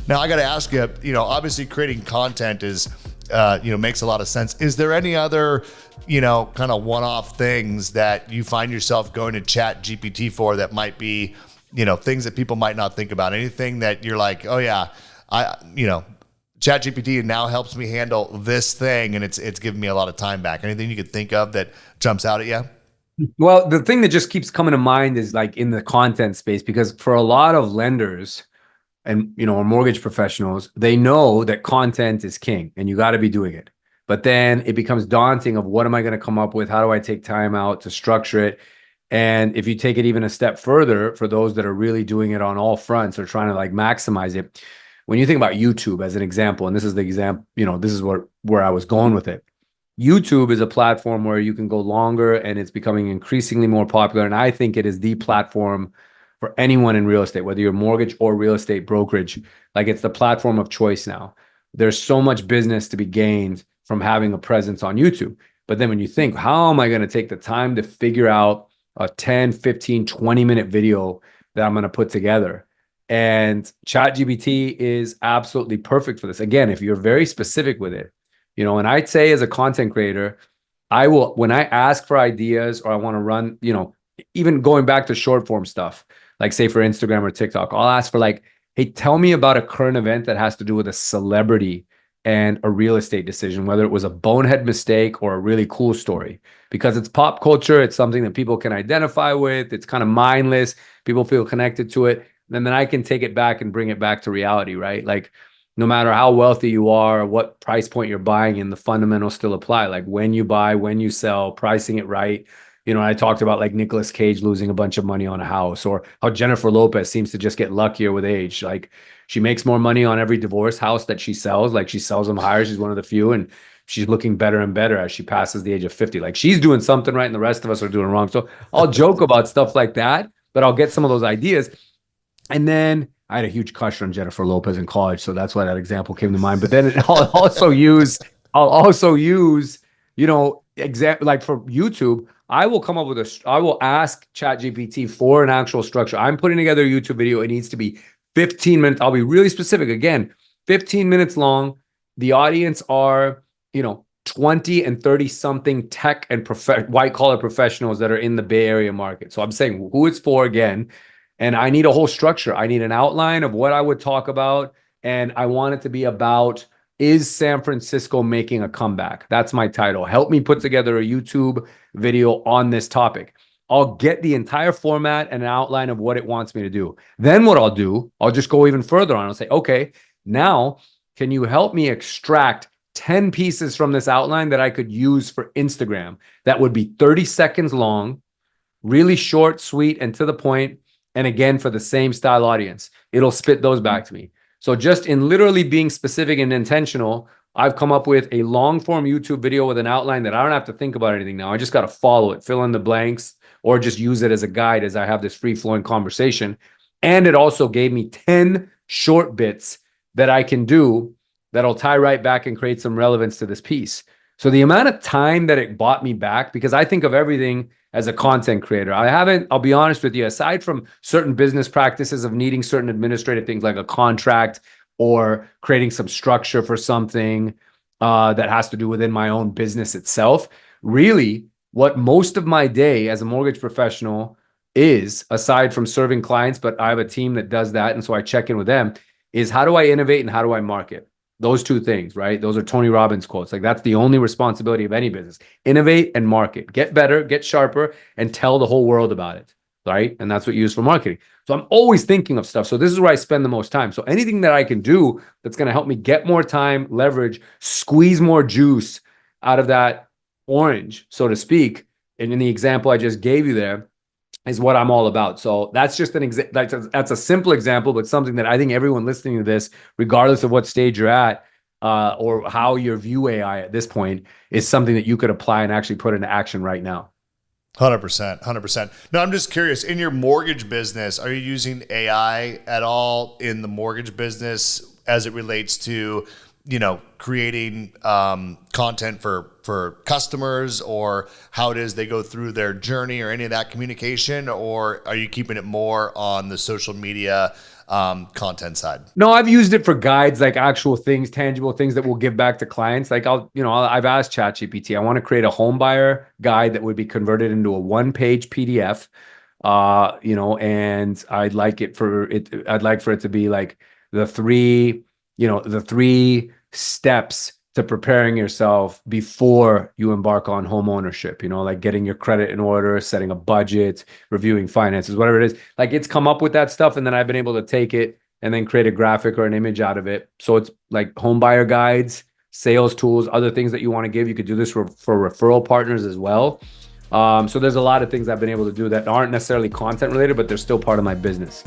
Now I got to ask you, obviously creating content is, makes a lot of sense. Is there any other, kind of one-off things that you find yourself going to Chat GPT for that might be, things that people might not think about? Anything that you're like, oh yeah, Chat GPT now helps me handle this thing, and it's giving me a lot of time back. Anything you could think of that jumps out at you? Well, the thing that just keeps coming to mind is like in the content space, because for a lot of lenders and, or mortgage professionals, they know that content is king and you got to be doing it. But then it becomes daunting of what am I going to come up with? How do I take time out to structure it? And if you take it even a step further, for those that are really doing it on all fronts or trying to like maximize it, when you think about YouTube as an example, and this is the example, this is where I was going with it. YouTube is a platform where you can go longer, and it's becoming increasingly more popular. And I think it is the platform for anyone in real estate, whether you're mortgage or real estate brokerage. Like, it's the platform of choice now. There's so much business to be gained from having a presence on YouTube. But then when you think, how am I going to take the time to figure out a 10, 15, 20-minute video that I'm going to put together? And ChatGPT is absolutely perfect for this. Again, if you're very specific with it, and I'd say as a content creator, I will, when I ask for ideas or I want to run, even going back to short form stuff, like say for Instagram or TikTok, I'll ask for like, hey, tell me about a current event that has to do with a celebrity and a real estate decision, whether it was a bonehead mistake or a really cool story, because it's pop culture. It's something that people can identify with. It's kind of mindless. People feel connected to it. And then I can take it back and bring it back to reality, right? Like, no matter how wealthy you are, what price point you're buying in, the fundamentals still apply. Like when you buy, when you sell, pricing it right. I talked about like Nicolas Cage losing a bunch of money on a house, or how Jennifer Lopez seems to just get luckier with age. Like, she makes more money on every divorce house that she sells. Like, she sells them higher. She's one of the few, and she's looking better and better as she passes the age of 50. Like, she's doing something right and the rest of us are doing wrong. So I'll joke about stuff like that, but I'll get some of those ideas. And then I had a huge crush on Jennifer Lopez in college, so that's why that example came to mind. But then I'll also use, example like for YouTube, I will come up with I will ask ChatGPT for an actual structure. I'm putting together a YouTube video. It needs to be 15 minutes. I'll be really specific. Again, 15 minutes long. The audience are, 20 and 30 something tech and white collar professionals that are in the Bay Area market. So I'm saying who it's for again. And I need a whole structure. I need an outline of what I would talk about. And I want it to be about, is San Francisco making a comeback? That's my title. Help me put together a YouTube video on this topic. I'll get the entire format and an outline of what it wants me to do. Then what I'll do, I'll just go even further on. I'll say, okay, now can you help me extract 10 pieces from this outline that I could use for Instagram? That would be 30 seconds long, really short, sweet, and to the point. And again, for the same style audience, it'll spit those back to me. So just in literally being specific and intentional, I've come up with a long form YouTube video with an outline that I don't have to think about anything now. I just got to follow it, fill in the blanks, or just use it as a guide as I have this free flowing conversation. And it also gave me 10 short bits that I can do that'll tie right back and create some relevance to this piece. So the amount of time that it bought me back, because I think of everything as a content creator. I'll be honest with you, aside from certain business practices of needing certain administrative things like a contract or creating some structure for something that has to do within my own business itself, really what most of my day as a mortgage professional is, aside from serving clients, but I have a team that does that, and so I check in with them, is how do I innovate and how do I market? Those two things, right? Those are Tony Robbins quotes. Like, that's the only responsibility of any business. Innovate and market. Get better, get sharper, and tell the whole world about it, right? And that's what you use for marketing. So I'm always thinking of stuff. So this is where I spend the most time. So anything that I can do that's going to help me get more time, leverage, squeeze more juice out of that orange, so to speak, and in the example I just gave you there, is what I'm all about. So that's just an example. That's a simple example, but something that I think everyone listening to this, regardless of what stage you're at or how you view AI at this point, is something that you could apply and actually put into action right now. 100%, 100%. No, I'm just curious, in your mortgage business, are you using AI at all in the mortgage business as it relates to, creating content for customers, or how it is they go through their journey, or any of that communication? Or are you keeping it more on the social media content side? No, I've used it for guides, like actual things, tangible things that will give back to clients. Like I've asked ChatGPT, I want to create a home buyer guide that would be converted into a 1-page PDF. And I'd like for it to be like the three steps to preparing yourself before you embark on home ownership, like getting your credit in order, setting a budget, reviewing finances, whatever it is. Like it's come up with that stuff. And then I've been able to take it and then create a graphic or an image out of it. So it's like home buyer guides, sales tools, other things that you want to give. You could do this for referral partners as well. So there's a lot of things I've been able to do that aren't necessarily content related, but they're still part of my business.